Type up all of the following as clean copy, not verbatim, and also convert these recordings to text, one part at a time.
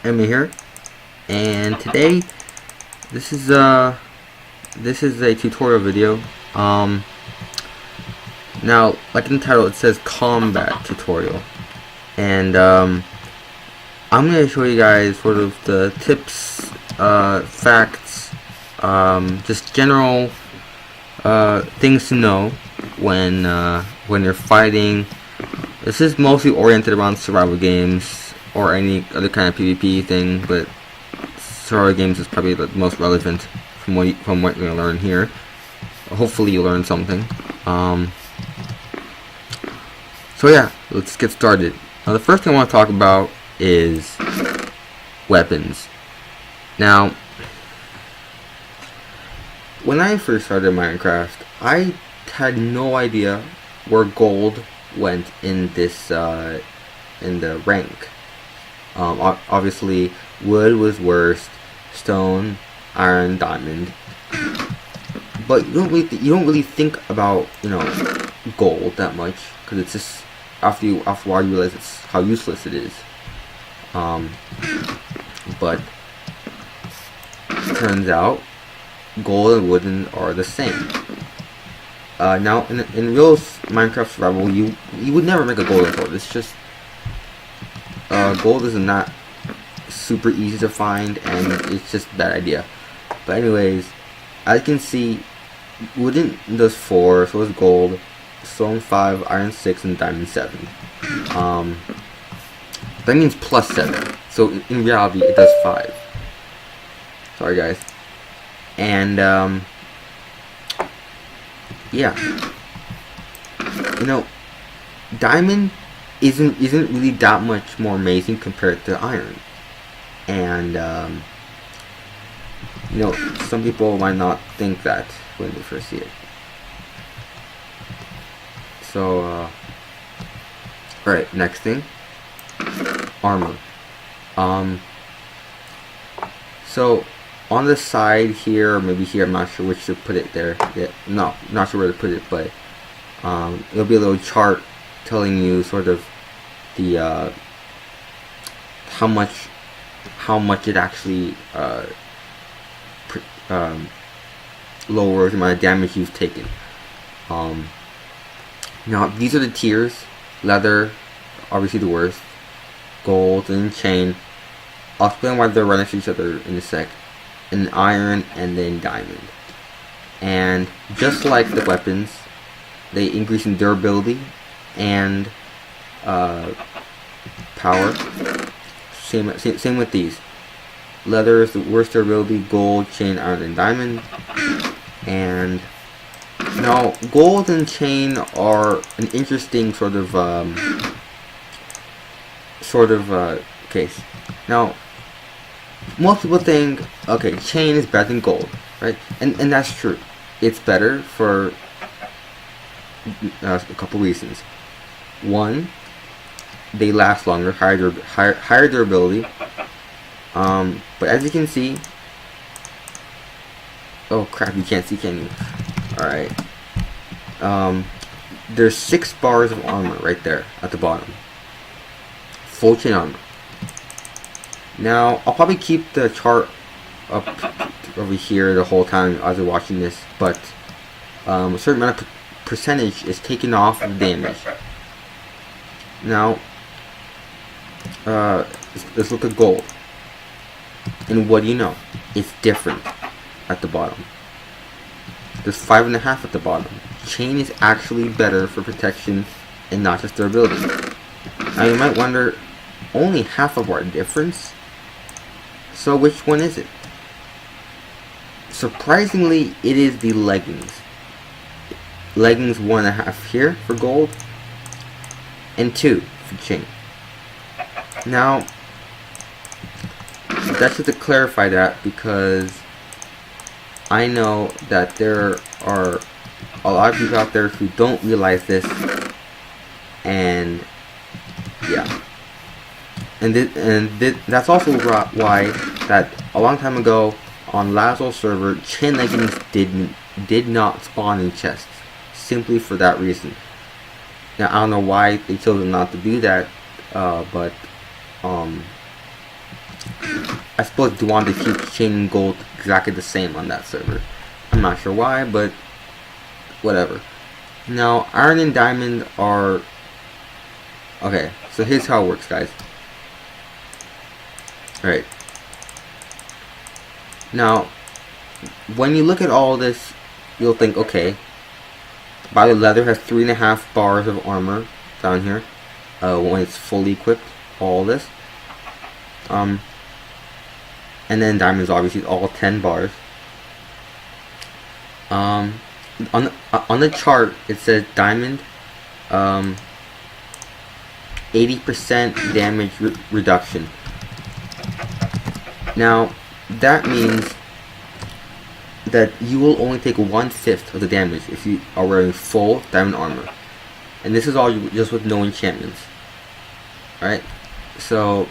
Emmy here, and today this is a tutorial video. Now, like in the title, it says combat tutorial, and I'm going to show you guys sort of the tips, facts, just general things to know when you're fighting. This is mostly oriented around survival games or any other kind of PvP thing, but survival games is probably the most relevant from what you're going to learn here. Hopefully you learn something. So yeah, let's get started. Now the first thing I want to talk about is weapons. Now, when I first started Minecraft, I had no idea where gold went in this in the rank. Obviously, wood was worst, stone, iron, diamond. But you don't really think about gold that much, because it's just after a while you realize how useless it is. But turns out gold and wooden are the same. Now in real Minecraft survival, you would never make a golden sword. It's just gold is not super easy to find, and it's just a bad idea. But anyways, as you can see, wooden does 4, so is gold, stone 5, iron 6, and diamond 7. That means plus 7. So in reality, it does 5. Sorry guys. And yeah, diamond isn't really that much more amazing compared to iron, and some people might not think that when they first see it. So alright, next thing, armor. So on the side here, or maybe here, I'm not sure which to put it there. Yeah, no, not sure where to put it, but it'll be a little chart telling you sort of the how much it actually lowers the amount of damage you've taken. Now these are the tiers: leather, obviously the worst, gold, and chain. I'll explain why they're right next to each other in a sec. And iron, and then diamond. And just like the weapons, they increase in durability and power. Same with these. Leather is the worst durability, gold, chain, iron, and diamond. And now gold and chain are an interesting sort of case. Now, most people think, okay, chain is better than gold, right? And that's true. It's better for a couple reasons. One, they last longer, higher durability. But as you can see, oh crap, you can't see, can you? Alright. There's 6 bars of armor right there at the bottom. Full chain armor. Now, I'll probably keep the chart up over here the whole time as you're watching this, but a certain amount of percentage is taken off of damage. Now, let's look at gold. And what do you know? It's different at the bottom. There's 5.5 at the bottom. Chain is actually better for protection and not just durability. Now, you might wonder, only half of our difference? So which one is it? Surprisingly, it is the leggings. Leggings 1.5 here for gold, and 2 for chain. Now, that's just to clarify that, because I know that there are a lot of people out there who don't realize this, and yeah. And that's also why that a long time ago on Lazo server, chain leggings did not spawn in chests, simply for that reason. Now I don't know why they chose not to do that, but I suppose they wanted to keep chain and gold exactly the same on that server. I'm not sure why, but whatever. Now, iron and diamond are... Okay, so here's how it works, guys. Alright. Now, when you look at all this, you'll think, okay, by the leather has 3.5 bars of armor down here when it's fully equipped, all this. And then diamonds obviously all 10 bars. On the chart it says diamond 80% damage reduction. Now that means that you will only take 1/5 of the damage if you are wearing full diamond armor, and this is all just with no enchantments. Alright, so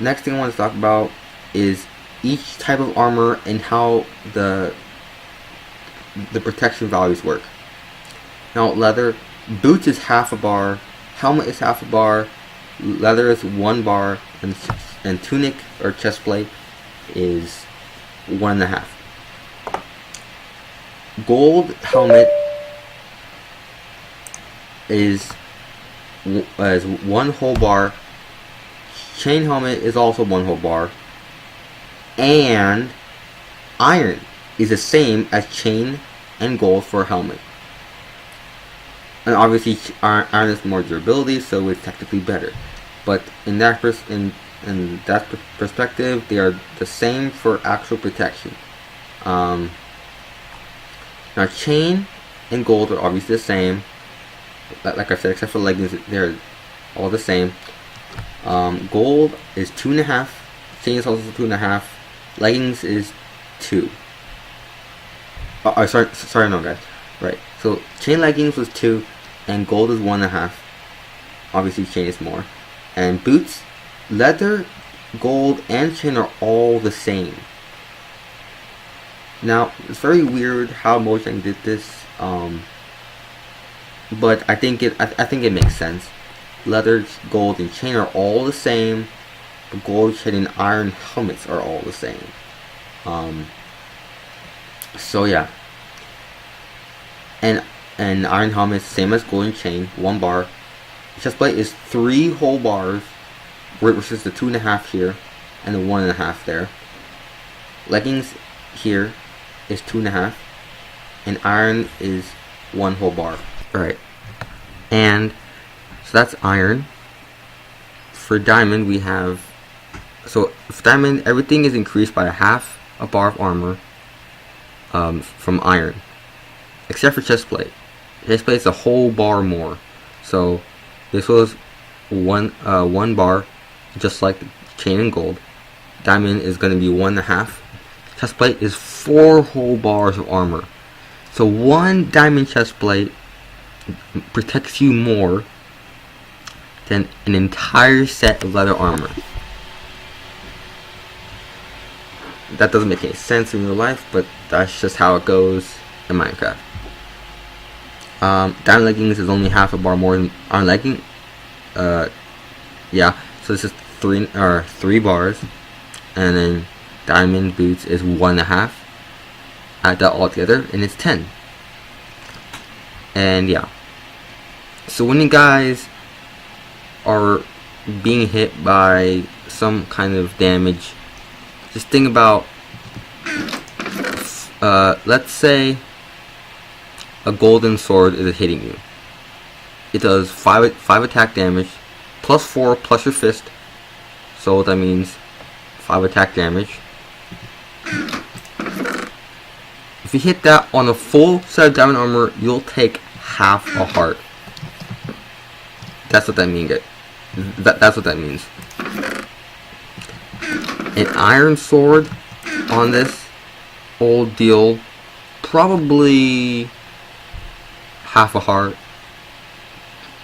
next thing I want to talk about is each type of armor and how the protection values work. Now, leather, boots is half a bar, helmet is half a bar, leather is 1 bar, and tunic or chest plate is 1.5. Gold helmet is 1 whole bar. Chain helmet is also 1 whole bar, and iron is the same as chain and gold for a helmet. And obviously iron has more durability, so it's technically better. But in that perspective, they are the same for actual protection. Now chain and gold are obviously the same. Like I said, except for leggings, they're all the same. Gold is 2.5. Chain is also 2.5. Leggings is 2. Sorry, no, guys. Right. So chain leggings was 2, and gold is 1.5. Obviously, chain is more. And boots, leather, gold, and chain are all the same. Now, it's very weird how Mojang did this, but I think it makes sense. Leather, gold, and chain are all the same. The gold, chain, and iron helmets are all the same. So yeah. And iron helmet, same as gold and chain, 1 bar. Chestplate is 3 whole bars, versus the 2.5 here, and the 1.5 there. Leggings here is 2.5, and iron is 1 whole bar. Alright. And so that's iron. For diamond we have, so for diamond everything is increased by 1/2 a bar of armor from iron, except for chestplate. Chestplate is a whole bar more. So this was 1 bar, just like chain and gold. Diamond is going to be 1.5. Chestplate is 4 whole bars of armor. So 1 diamond chestplate protects you more than an entire set of leather armor. That doesn't make any sense in real life, but that's just how it goes in Minecraft. Diamond leggings is only 1/2 a bar more than iron legging. Yeah, so this is 3 bars, and then diamond boots is 1.5. Add that all together, and it's 10. And yeah, so when you guys are being hit by some kind of damage, just think about, let's say a golden sword is hitting you. It does 5 attack damage, plus 4 plus your fist, so that means 5 attack damage. If you hit that on a full set of diamond armor, you'll take 1/2 a heart. That's what that means. That's what that means. An iron sword on this old deal, probably 1/2 a heart,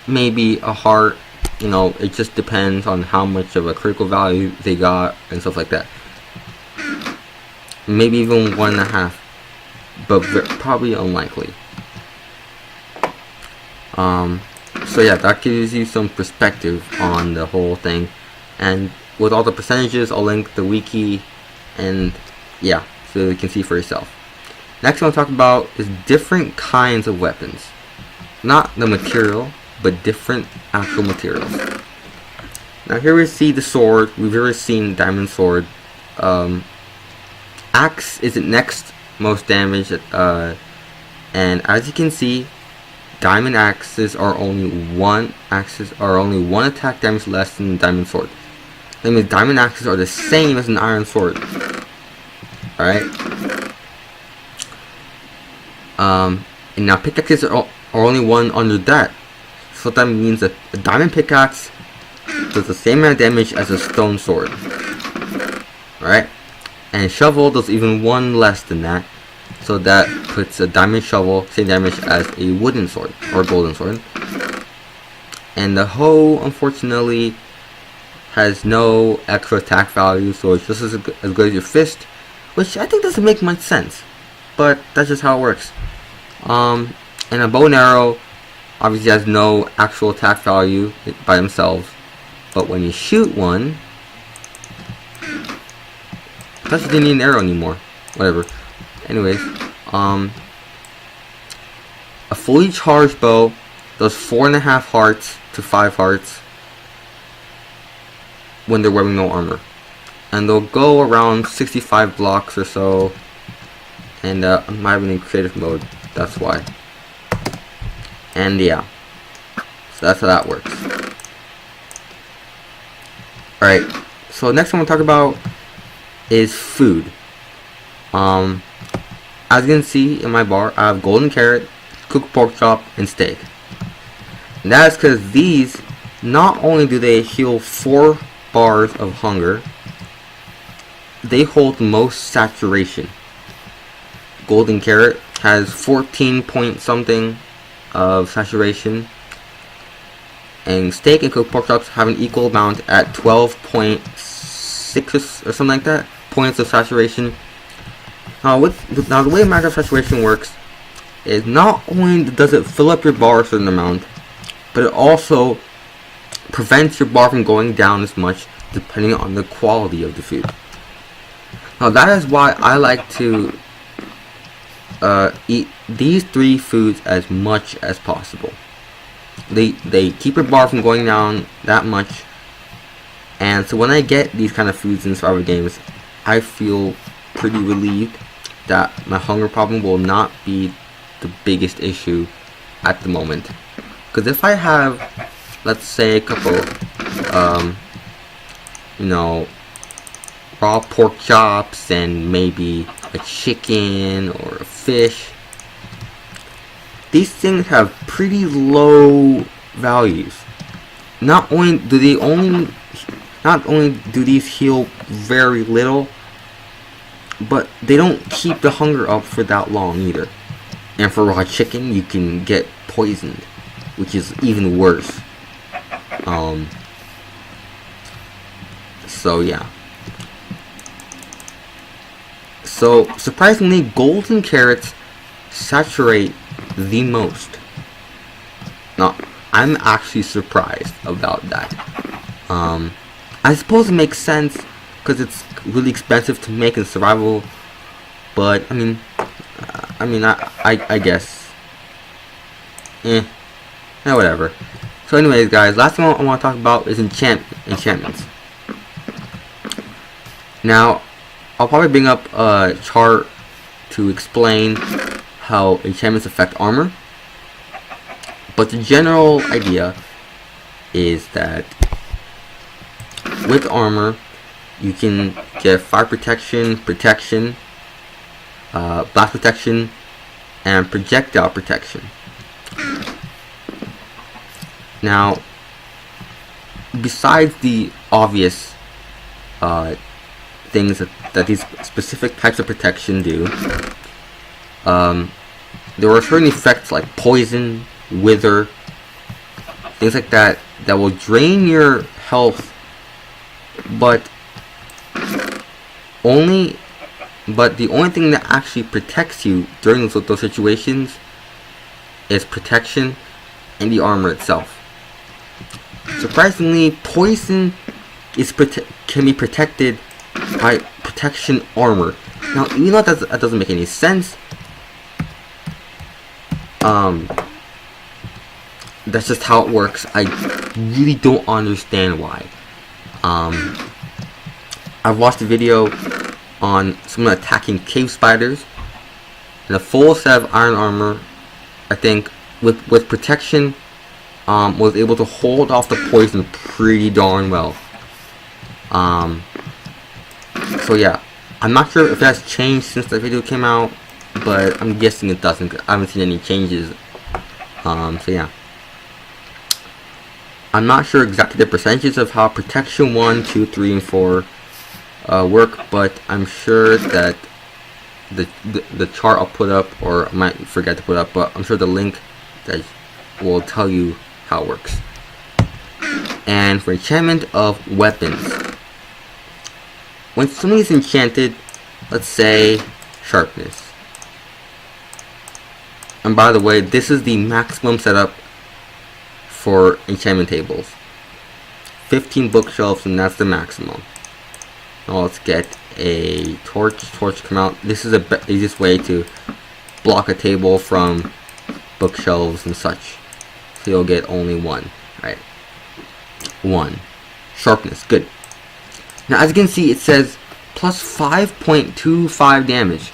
maybe a heart. You know, it just depends on how much of a critical value they got and stuff like that. Maybe even 1.5, but probably unlikely. So yeah, that gives you some perspective on the whole thing. And with all the percentages. I'll link the wiki, and yeah, so you can see for yourself. Next I want to talk about is different kinds of weapons. Not the material, but different actual materials. Now here we see the sword. We've already seen diamond sword. Axe is the next most damage, and as you can see, diamond axes are only one attack damage less than diamond sword. That means diamond axes are the same as an iron sword. Alright? And now pickaxes are only one under that. So that means that a diamond pickaxe does the same amount of damage as a stone sword. Alright? And shovel does even one less than that. So that puts a diamond shovel same damage as a wooden sword or golden sword. And the hoe, unfortunately, has no extra attack value, so it's just as good as your fist, which I think doesn't make much sense, but that's just how it works. And a bow and arrow obviously has no actual attack value by themselves, but when you shoot one, I thought you didn't need an arrow anymore. Whatever. Anyways, a fully charged bow does 4.5 hearts to 5 hearts when they're wearing no armor, and they'll go around 65 blocks or so. And I'm not even in creative mode, that's why. And yeah, so that's how that works. Alright, so next I'm going to talk about is food. As you can see in my bar, I have golden carrot, cooked pork chop, and steak. And that is because these, not only do they heal 4 bars of hunger, they hold the most saturation. Golden carrot has 14 point something of saturation, and steak and cooked pork chops have an equal amount at 12.6 or something like that points of saturation. Now the way Minecraft saturation works is not only does it fill up your bar a certain amount, but it also prevents your bar from going down as much depending on the quality of the food. Now that is why I like to eat these 3 foods as much as possible. They keep your bar from going down that much, and so when I get these kind of foods in survival games, I feel pretty relieved that my hunger problem will not be the biggest issue at the moment. Because if I have, let's say, a couple, raw pork chops and maybe a chicken or a fish, these things have pretty low values. Not only do these heal very little, but they don't keep the hunger up for that long either. And for raw chicken, you can get poisoned, which is even worse. So yeah. So surprisingly, golden carrots saturate the most. Now, I'm actually surprised about that. I suppose it makes sense because it's really expensive to make in survival, but I guess. Whatever. So anyways, guys, last thing I want to talk about is enchantments. Now, I'll probably bring up a chart to explain how enchantments affect armor, but the general idea is that with armor, you can get fire protection, blast protection, and projectile protection. Now, besides the obvious things that these specific types of protection do, there are certain effects like poison, wither, things like that will drain your health, but the only thing that actually protects you during those situations is protection and the armor itself. Surprisingly, poison can be protected by protection armor. Now, you know that doesn't make any sense. That's just how it works. I really don't understand why. I've watched a video on someone attacking cave spiders, and a full set of iron armor, I think, with protection, was able to hold off the poison pretty darn well. So yeah, I'm not sure if that's changed since the video came out, but I'm guessing it doesn't. I haven't seen any changes. So yeah, I'm not sure exactly the percentages of how protection 1, 2, 3, and 4 work, but I'm sure that the chart I'll put up, or I might forget to put up, but I'm sure the link that will tell you how it works. And for enchantment of weapons, when something is enchanted, let's say sharpness, and by the way, this is the maximum setup for enchantment tables, 15 bookshelves, and that's the maximum. Now let's get a torch come out. This is the easiest way to block a table from bookshelves and such, so you'll get only one. Right, 1 sharpness, good. Now as you can see, it says plus 5.25 damage.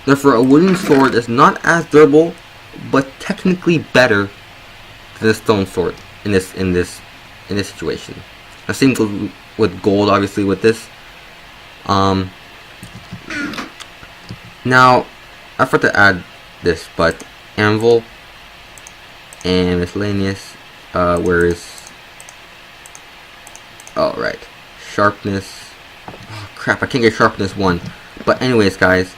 Therefore, a wooden sword is not as durable, but technically better than a stone sword in this situation. Now same goes with gold, obviously, with this. Now I forgot to add this, but anvil and miscellaneous. Where is? Oh, right. Sharpness. Oh, crap, I can't get sharpness 1. But anyways, guys,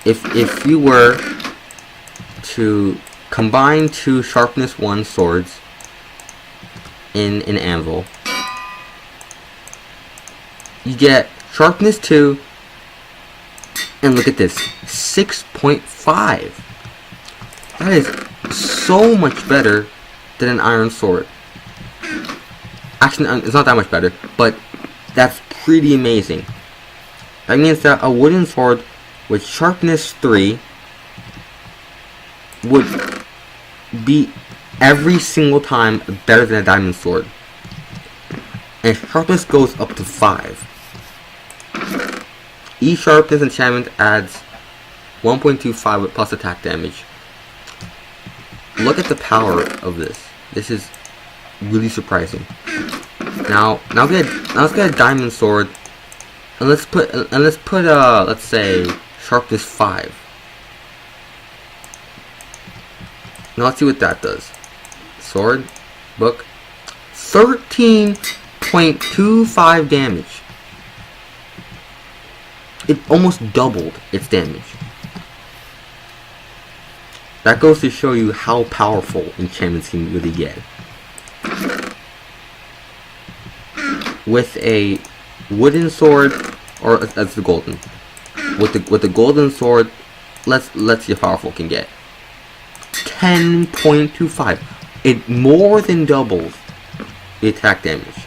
if you were to combine 2 sharpness 1 swords in an anvil, you get sharpness 2, and look at this, 6.5. That is so much better than an iron sword. Actually, it's not that much better, but that's pretty amazing. That means that a wooden sword with sharpness 3 would be every single time better than a diamond sword. And sharpness goes up to 5. Each sharpness enchantment adds 1.25 with plus attack damage. Look at the power of this. This is really surprising. Now let's get a diamond sword, and let's put let's say sharpness 5. Now let's see what that does. Sword, book, 13.25 damage. It almost doubled its damage. That goes to show you how powerful enchantments can really get. With a wooden sword, or that's the golden. With the golden sword, let's see how powerful it can get. 10.25. It more than doubles the attack damage.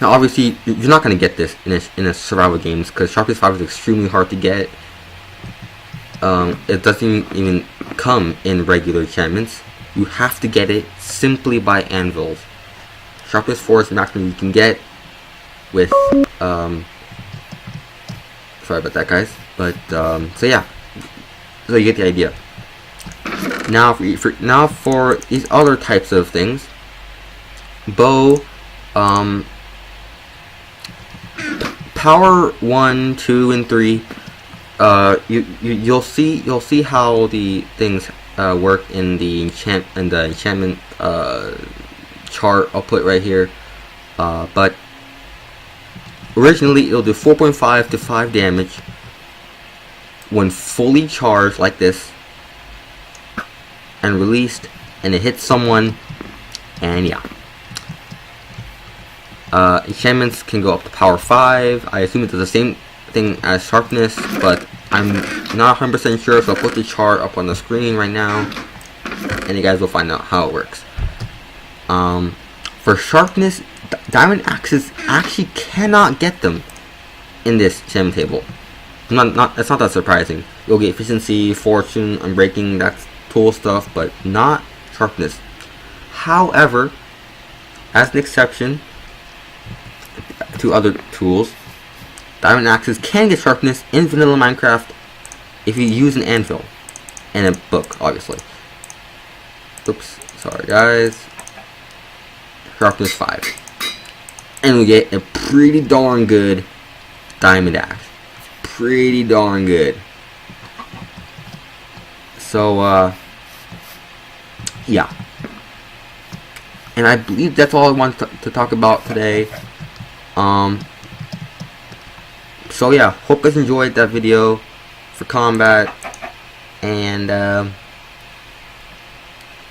Now, obviously, you're not going to get this in a survival games, because sharpness 5 is extremely hard to get. It doesn't even come in regular enchantments. You have to get it simply by anvils. Sharpness 4 is the maximum you can get with, sorry about that, guys. But, so yeah. So you get the idea. Now, for these other types of things, bow, power 1, 2, and 3. You'll see how the things work in the enchantment chart I'll put right here. But originally it'll do 4.5 to 5 damage when fully charged like this and released, and it hits someone, and yeah. Enchantments can go up to power 5. I assume it does the same thing as sharpness, but I'm not 100% sure, so I'll put the chart up on the screen right now, and you guys will find out how it works. For For sharpness, diamond axes actually cannot get them in this gem table. That's not that surprising. You'll get efficiency, fortune, unbreaking, that's tool stuff, but not sharpness. However, as an exception to other tools, diamond axes can get sharpness in vanilla Minecraft if you use an anvil and a book, obviously. Oops, sorry guys. Sharpness 5. And we get a pretty darn good diamond axe. Pretty darn good. So, yeah. And I believe that's all I wanted to talk about today. So yeah, hope you guys enjoyed that video for combat. And,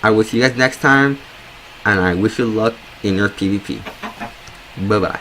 I will see you guys next time. And I wish you luck in your PvP. Bye-bye.